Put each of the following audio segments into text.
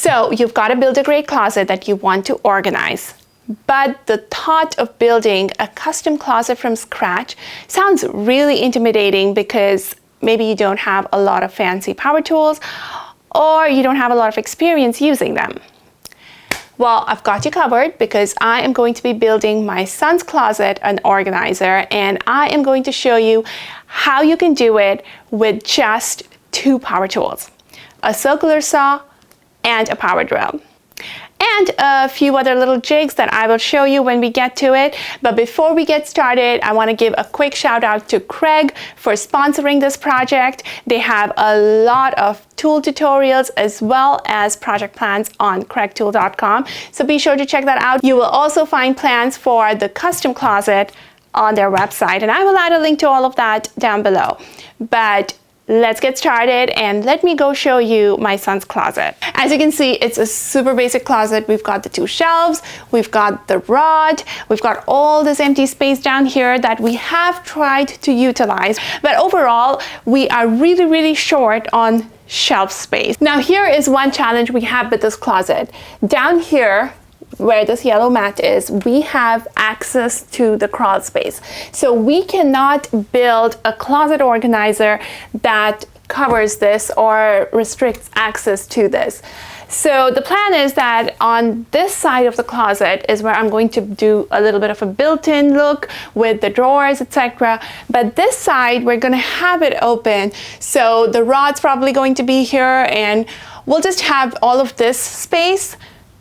So you've got to build a great closet that you want to organize. But the thought of building a custom closet from scratch sounds really intimidating because maybe you don't have a lot of fancy power tools or you don't have a lot of experience using them. Well, I've got you covered because I am going to be building my son's closet, an organizer, and I am going to show you how you can do it with just 2 power tools, a circular saw and a power drill. And a few other little jigs that I will show you when we get to it. But before we get started, I want to give a quick shout out to Craig for sponsoring this project. They have a lot of tool tutorials as well as project plans on craigtool.com. So be sure to check that out. You will also find plans for the custom closet on their website. And I will add a link to all of that down below. But let's get started and let me go show you my son's closet. As you can see, it's a super basic closet. We've got the 2 shelves, we've got the rod, we've got all this empty space down here that we have tried to utilize. But overall, we are really short on shelf space. Now here is one challenge we have with this closet. Down here, where this yellow mat is, we have access to the crawl space. So we cannot build a closet organizer that covers this or restricts access to this. So the plan is that on this side of the closet is where I'm going to do a little bit of a built-in look with the drawers, etc. But this side, we're going to have it open. So the rod's probably going to be here and we'll just have all of this space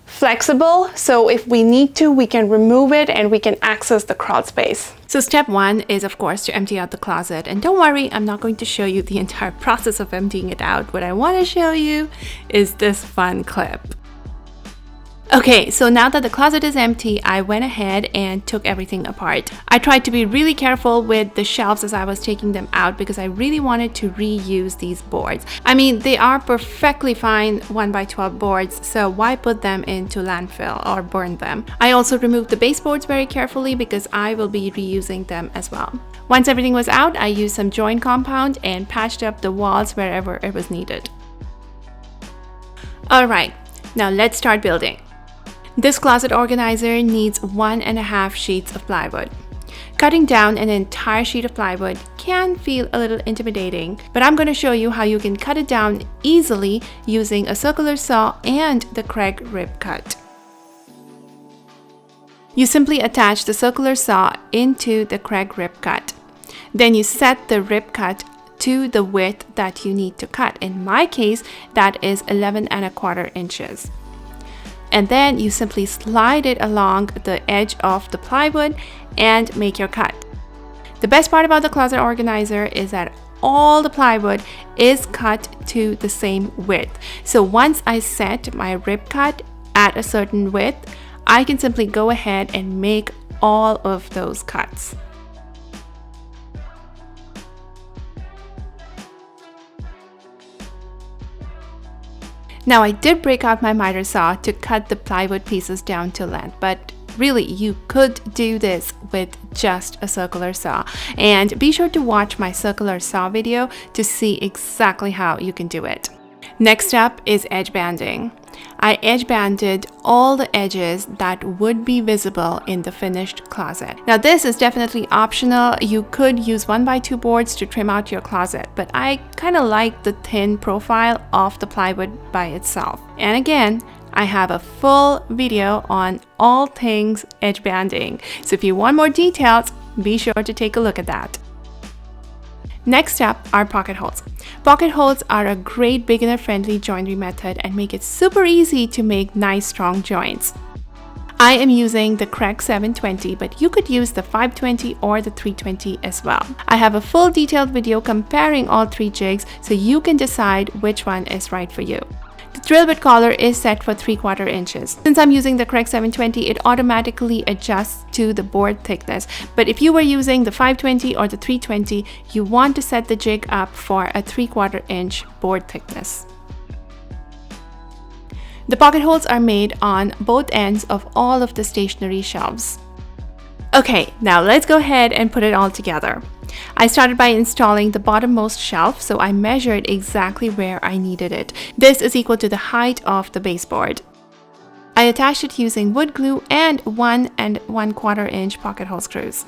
flexible, so if we need to, we can remove it and we can access the crawl space. So step 1 is of course to empty out the closet, and don't worry, I'm not going to show you the entire process of emptying it out. What I want to show you is this fun clip. Okay, so now that the closet is empty, I went ahead and took everything apart. I tried to be really careful with the shelves as I was taking them out because I really wanted to reuse these boards. I mean, they are perfectly fine 1x12 boards, so why put them into landfill or burn them? I also removed the baseboards very carefully because I will be reusing them as well. Once everything was out, I used some joint compound and patched up the walls wherever it was needed. Alright, now let's start building. This closet organizer needs 1.5 sheets of plywood. Cutting down an entire sheet of plywood can feel a little intimidating, but I'm going to show you how you can cut it down easily using a circular saw and the Craig rib cut. You simply attach the circular saw into the Craig rib cut. Then you set the rib cut to the width that you need to cut. In my case, that is 11.25 inches. And then you simply slide it along the edge of the plywood and make your cut. The best part about the closet organizer is that all the plywood is cut to the same width. So once I set my rib cut at a certain width, I can simply go ahead and make all of those cuts. Now I did break out my miter saw to cut the plywood pieces down to length, but really you could do this with just a circular saw. And be sure to watch my circular saw video to see exactly how you can do it. Next up is edge banding. I edge banded all the edges that would be visible in the finished closet. Now this is definitely optional. You could use 1x2 boards to trim out your closet, but I kind of like the thin profile of the plywood by itself. And again, I have a full video on all things edge banding. So if you want more details, be sure to take a look at that. Next up are pocket holes. Pocket holes are a great beginner-friendly joinery method and make it super easy to make nice strong joints. I am using the Craig 720, but you could use the 520 or the 320 as well. I have a full detailed video comparing all 3 jigs so you can decide which one is right for you. The drill bit collar is set for 3/4 inches. Since I'm using the Craig 720, it automatically adjusts to the board thickness. But if you were using the 520 or the 320, you want to set the jig up for a 3/4 inch board thickness. The pocket holes are made on both ends of all of the stationery shelves. Okay, now let's go ahead and put it all together. I started by installing the bottommost shelf, so I measured exactly where I needed it. This is equal to the height of the baseboard. I attached it using wood glue and 1 1/4 inch pocket hole screws.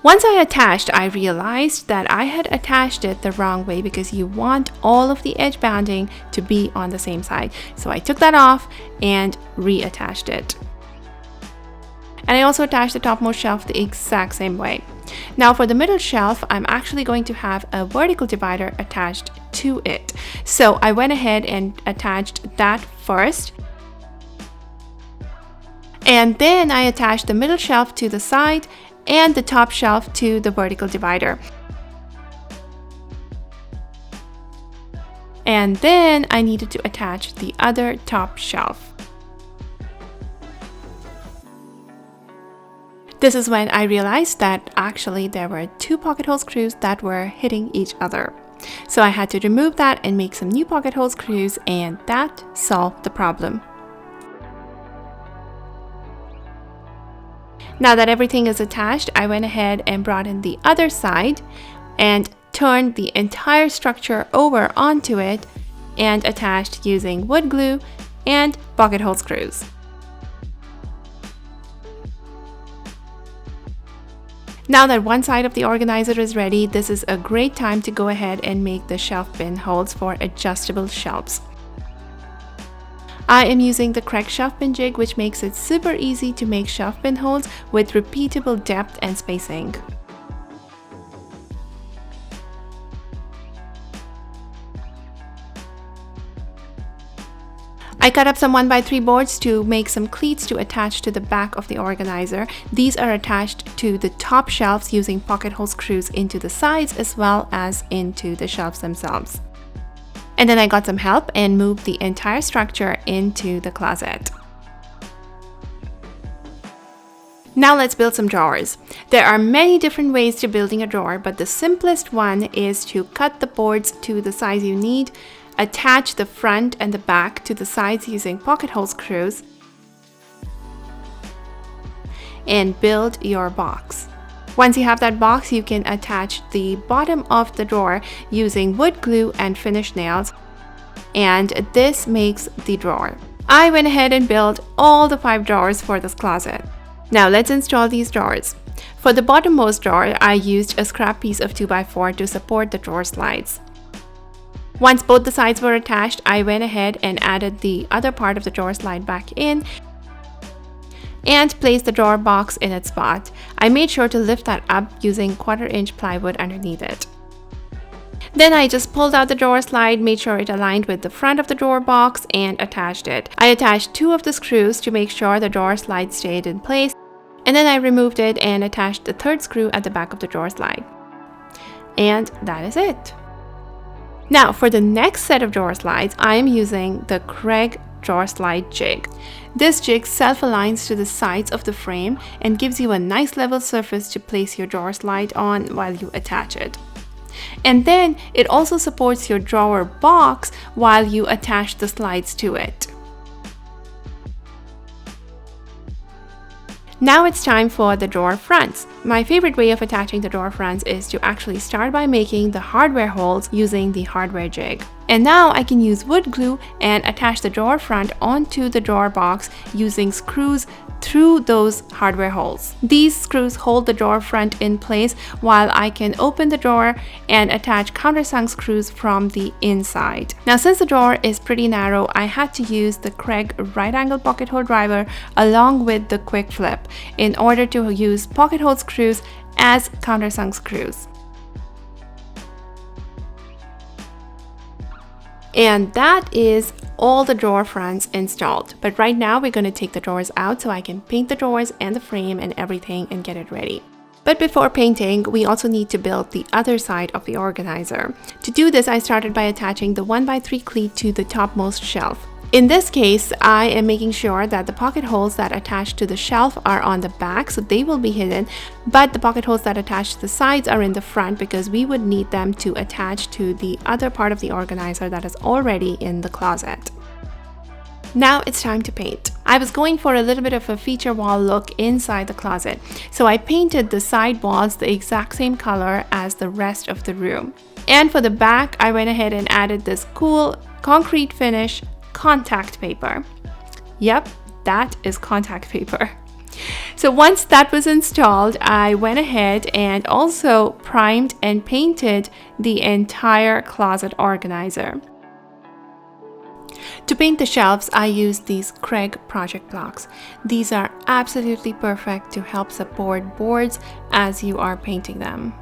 Once I attached, I realized that I had attached it the wrong way because you want all of the edge banding to be on the same side. So I took that off and reattached it. And I also attached the topmost shelf the exact same way. Now for the middle shelf, I'm actually going to have a vertical divider attached to it. So I went ahead and attached that first. And then I attached the middle shelf to the side and the top shelf to the vertical divider. And then I needed to attach the other top shelf. This is when I realized that actually there were 2 pocket hole screws that were hitting each other. So I had to remove that and make some new pocket hole screws, and that solved the problem. Now that everything is attached, I went ahead and brought in the other side and turned the entire structure over onto it and attached using wood glue and pocket hole screws. Now that one side of the organizer is ready, this is a great time to go ahead and make the shelf pin holes for adjustable shelves. I am using the Craig shelf pin jig, which makes it super easy to make shelf pin holes with repeatable depth and spacing. I cut up some 1x3 boards to make some cleats to attach to the back of the organizer. These are attached to the top shelves using pocket hole screws into the sides as well as into the shelves themselves. And then I got some help and moved the entire structure into the closet. Now let's build some drawers. There are many different ways to building a drawer, but the simplest one is to cut the boards to the size you need, attach the front and the back to the sides using pocket hole screws, and build your box. Once you have that box, you can attach the bottom of the drawer using wood glue and finish nails, and this makes the drawer. I went ahead and built all the 5 drawers for this closet. Now let's install these drawers. For the bottommost drawer, I used a scrap piece of 2x4 to support the drawer slides. Once both the sides were attached, I went ahead and added the other part of the drawer slide back in and place the drawer box in its spot. I made sure to lift that up using 1/4 inch plywood underneath it. Then I just pulled out the drawer slide, made sure it aligned with the front of the drawer box, and attached it. I attached 2 of the screws to make sure the drawer slide stayed in place, and then I removed it and attached the 3rd screw at the back of the drawer slide. And that is it. Now for the next set of drawer slides, I am using the Craig drawer slide jig. This jig self-aligns to the sides of the frame and gives you a nice level surface to place your drawer slide on while you attach it. And then it also supports your drawer box while you attach the slides to it. Now it's time for the drawer fronts. My favorite way of attaching the drawer fronts is to actually start by making the hardware holes using the hardware jig. And now I can use wood glue and attach the drawer front onto the drawer box using screws through those hardware holes. These screws hold the drawer front in place while I can open the drawer and attach countersunk screws from the inside. Now since the drawer is pretty narrow, I had to use the Craig right angle pocket hole driver along with the quick flip in order to use pocket hole screws as countersunk screws. And that is all the drawer fronts installed. But right now we're going to take the drawers out so I can paint the drawers and the frame and everything and get it ready. But before painting, we also need to build the other side of the organizer. To do this, I started by attaching the 1x3 cleat to the topmost shelf. In this case, I am making sure that the pocket holes that attach to the shelf are on the back, so they will be hidden, but the pocket holes that attach to the sides are in the front because we would need them to attach to the other part of the organizer that is already in the closet. Now it's time to paint. I was going for a little bit of a feature wall look inside the closet, so I painted the side walls the exact same color as the rest of the room. And for the back, I went ahead and added this cool concrete finish contact paper. Yep, that is contact paper. So once that was installed, I went ahead and also primed and painted the entire closet organizer. To paint the shelves, I used these Craig project blocks. These are absolutely perfect to help support boards as you are painting them.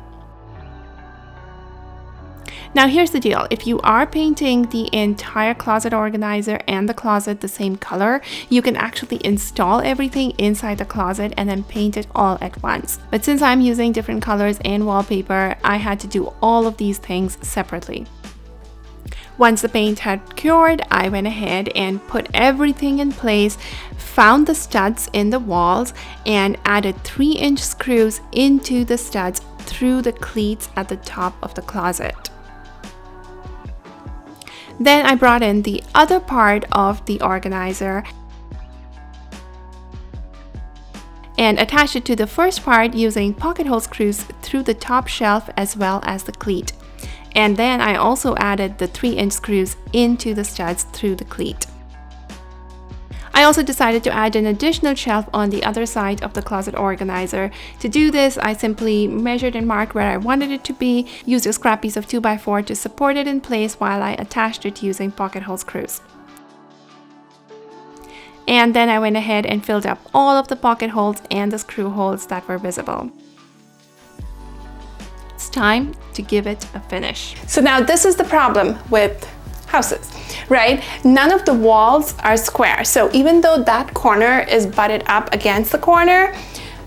Now here's the deal, if you are painting the entire closet organizer and the closet the same color, you can actually install everything inside the closet and then paint it all at once. But since I'm using different colors and wallpaper, I had to do all of these things separately. Once the paint had cured, I went ahead and put everything in place, found the studs in the walls, and added 3-inch screws into the studs through the cleats at the top of the closet. Then I brought in the other part of the organizer and attached it to the first part using pocket hole screws through the top shelf as well as the cleat. And then I also added the 3-inch screws into the studs through the cleat. I also decided to add an additional shelf on the other side of the closet organizer. To do this, I simply measured and marked where I wanted it to be, used a scrap piece of 2x4 to support it in place while I attached it using pocket hole screws. And then I went ahead and filled up all of the pocket holes and the screw holes that were visible. It's time to give it a finish. So now this is the problem with houses, right? None of the walls are square. So even though that corner is butted up against the corner,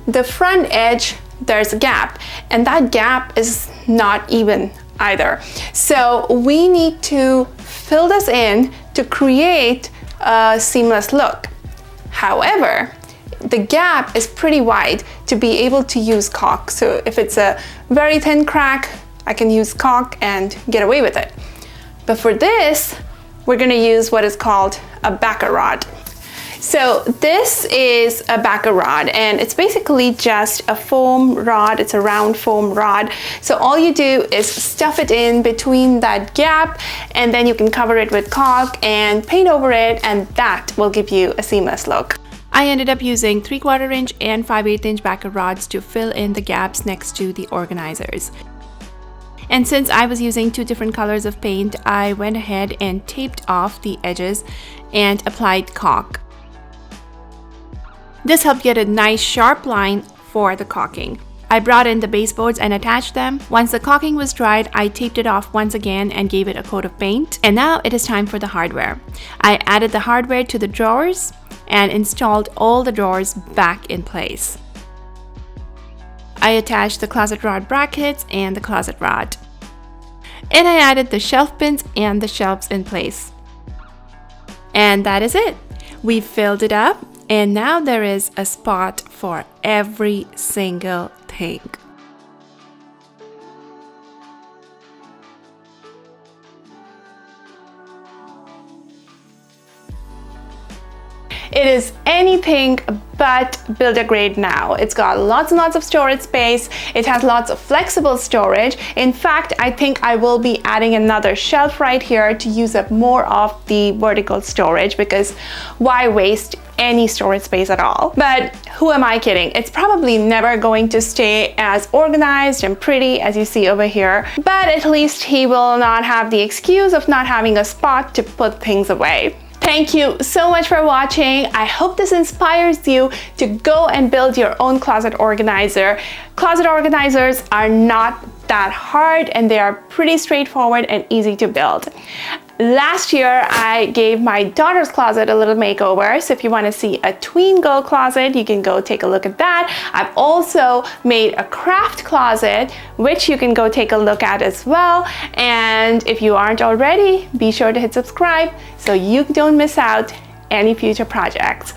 the front edge, there's a gap, and that gap is not even either. So we need to fill this in to create a seamless look. However, the gap is pretty wide to be able to use caulk. So if it's a very thin crack, I can use caulk and get away with it. But for this, we're going to use what is called a backer rod. So this is a backer rod, and it's basically just a foam rod. It's a round foam rod. So all you do is stuff it in between that gap, and then you can cover it with caulk and paint over it, and that will give you a seamless look. I ended up using 3/4 inch and 5/8 inch backer rods to fill in the gaps next to the organizers. And since I was using 2 different colors of paint, I went ahead and taped off the edges and applied caulk. This helped get a nice sharp line for the caulking. I brought in the baseboards and attached them. Once the caulking was dried, I taped it off once again and gave it a coat of paint. And now it is time for the hardware. I added the hardware to the drawers and installed all the drawers back in place. I attached the closet rod brackets and the closet rod. And I added the shelf pins and the shelves in place. And that is it. We filled it up, and now there is a spot for every single thing. It is anything but builder grade now. It's got lots and lots of storage space. It has lots of flexible storage. In fact, I think I will be adding another shelf right here to use up more of the vertical storage, because why waste any storage space at all? But who am I kidding? It's probably never going to stay as organized and pretty as you see over here, but at least he will not have the excuse of not having a spot to put things away. Thank you so much for watching. I hope this inspires you to go and build your own closet organizer. Closet organizers are not that hard, and they are pretty straightforward and easy to build. Last year, I gave my daughter's closet a little makeover, so if you want to see a tween girl closet, you can go take a look at that. I've also made a craft closet, which you can go take a look at as well. And if you aren't already, be sure to hit subscribe so you don't miss out any future projects.